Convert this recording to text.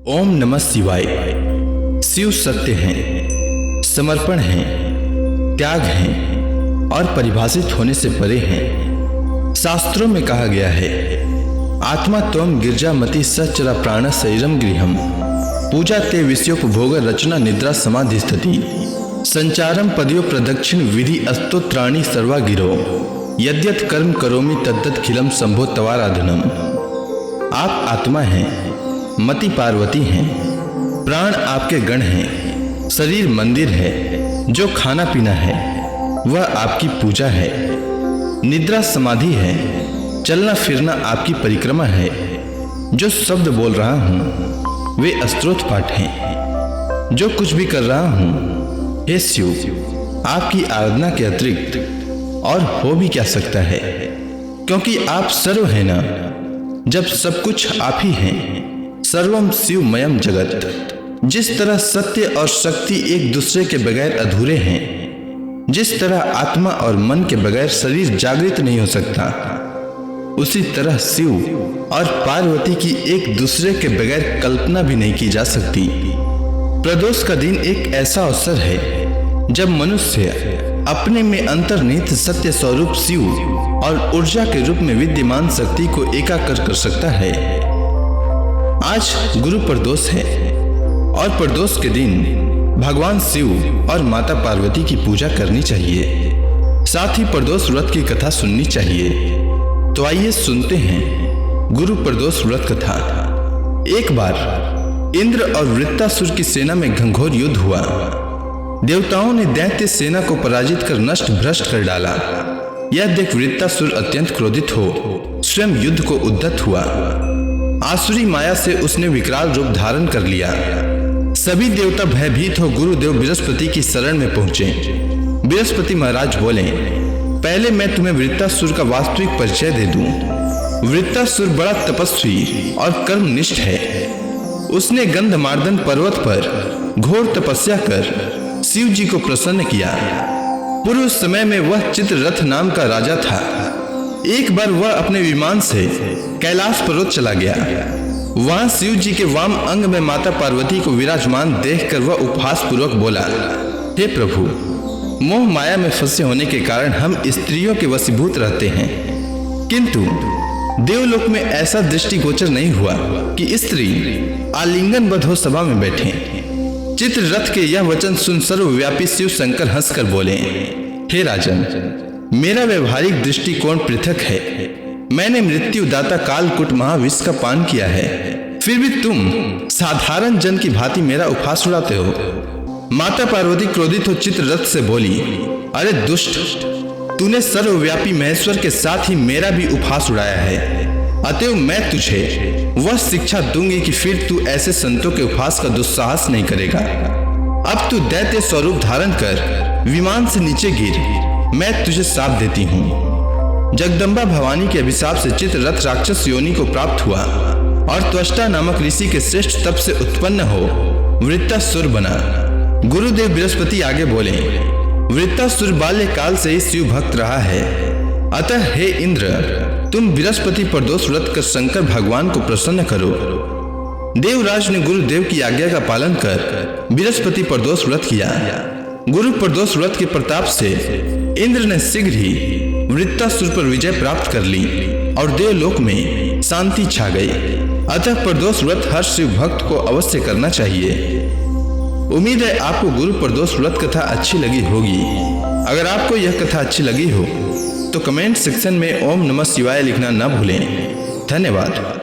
ओम नमः शिवाय। शिव सत्य हैं, समर्पण हैं, त्याग हैं और परिभाषित होने से परे हैं। शास्त्रों में कहा गया है, आत्मा त्वं गिरजामति सचरा प्राण शरीरम गृहम पूजा ते विषयोपभोग रचना निद्रा समाधि स्थिति संचारम पदयो प्रदक्षिण विधि अस्तोत्राणि सर्वा गिरो यद्यत कर्म करोमि तद्दत खिलम संभो तवाराधनम। आप आत्मा हैं, मति पार्वती हैं, प्राण आपके गण हैं, शरीर मंदिर है, जो खाना पीना है वह आपकी पूजा है, निद्रा समाधि है, चलना फिरना आपकी परिक्रमा है, जो शब्द बोल रहा हूँ वे स्तोत्र पाठ हैं, जो कुछ भी कर रहा हूँ हे शिव आपकी आराधना के अतिरिक्त और हो भी क्या सकता है, क्योंकि आप सर्व हैं ना। जब सब कुछ आप ही हैं, सर्वम शिवमयम जगत। जिस तरह सत्य और शक्ति एक दूसरे के बगैर अधूरे हैं, जिस तरह आत्मा और मन के बगैर शरीर जागृत नहीं हो सकता, उसी तरह शिव और पार्वती की एक दूसरे के बगैर कल्पना भी नहीं की जा सकती। प्रदोष का दिन एक ऐसा अवसर है जब मनुष्य अपने में अंतर्निहित सत्य स्वरूप शिव और ऊर्जा के रूप में विद्यमान शक्ति को एकाकर कर सकता है। आज गुरु प्रदोष है और प्रदोष के दिन भगवान शिव और माता पार्वती की पूजा करनी चाहिए, साथ ही प्रदोष व्रत की कथा सुननी चाहिए। तो आइए सुनते हैं गुरु प्रदोष व्रत कथा। एक बार इंद्र और वृत्तासुर की सेना में घंघोर युद्ध हुआ। देवताओं ने दैत्य सेना को पराजित कर नष्ट भ्रष्ट कर डाला। यह देख वृत्तासुर अत्यंत क्रोधित हो स्वयं युद्ध को उद्यत हुआ। आसुरी माया से उसने विकराल रूप धारण कर लिया। सभी देवता भयभीत हो गुरुदेव बृहस्पति की शरण में पहुंचे। बृहस्पति महाराज बोले, पहले मैं तुम्हें वृत्तासुर का वास्तविक परिचय दे दूं। वृत्तासुर बड़ा तपस्वी और कर्मनिष्ठ है। उसने गंधमार्दन पर्वत पर घोर तपस्या कर शिव जी को प्रसन्न किया। पूर्व समय में वह चित्ररथ नाम का राजा था। एक बार वह अपने विमान से कैलाश पर्वत चला गया। वहां शिव जी के वाम अंग में माता पार्वती को विराजमान देखकर वह उपहास पूर्वक बोला, हे प्रभु, मोह माया में फंसे होने के कारण हम स्त्रियों के वशीभूत रहते हैं, किंतु देवलोक में ऐसा दृष्टिगोचर नहीं हुआ कि स्त्री आलिंगनबद्ध हो सभा में बैठे। चित्ररथ के यह वचन सुन सर्वव्यापी शिव शंकर हंसकर बोले, हे राजन, मेरा व्यवहारिक दृष्टिकोण पृथक है। मैंने मृत्युदाता कालकूट महाविष का पान किया है, फिर भी तुम साधारण जन की भांति मेरा उपहास उड़ाते हो। माता पार्वती क्रोधित हो चित्ररथ से बोली, अरे दुष्ट, तूने सर्वव्यापी महेश्वर के साथ ही मेरा भी उपहास उड़ाया है। अतएव मैं तुझे वह शिक्षा दूंगी कि फिर तू ऐसे संतों के उपहास का दुस्साहस नहीं करेगा। अब तू दैत्य स्वरूप धारण कर विमान से नीचे गिर, मैं तुझे श्राप देती हूँ। जगदम्बा भवानी के अभिशाप से चित्ररथ राक्षस योनि को प्राप्त हुआ और त्वष्टा नामक ऋषि के श्रेष्ठ तप से उत्पन्न हो वृत्तासुर बना। गुरुदेव बृहस्पति आगे बोले, वृत्तासुर बाल्यकाल से ही शिव भक्त रहा है। अतः हे इंद्र, तुम बृहस्पति प्रदोष व्रत कर शंकर भगवान को प्रसन्न करो। देवराज ने गुरुदेव की आज्ञा का पालन कर बृहस्पति प्रदोष व्रत किया। गुरु प्रदोष व्रत के प्रताप से इंद्र ने शीघ्र ही वृत्तासुर पर विजय प्राप्त कर ली और देवलोक में शांति छा गई। अतः प्रदोष व्रत हर शिव भक्त को अवश्य करना चाहिए। उम्मीद है आपको गुरु प्रदोष व्रत कथा अच्छी लगी होगी। अगर आपको यह कथा अच्छी लगी हो तो कमेंट सेक्शन में ओम नमः शिवाय लिखना न भूलें। धन्यवाद।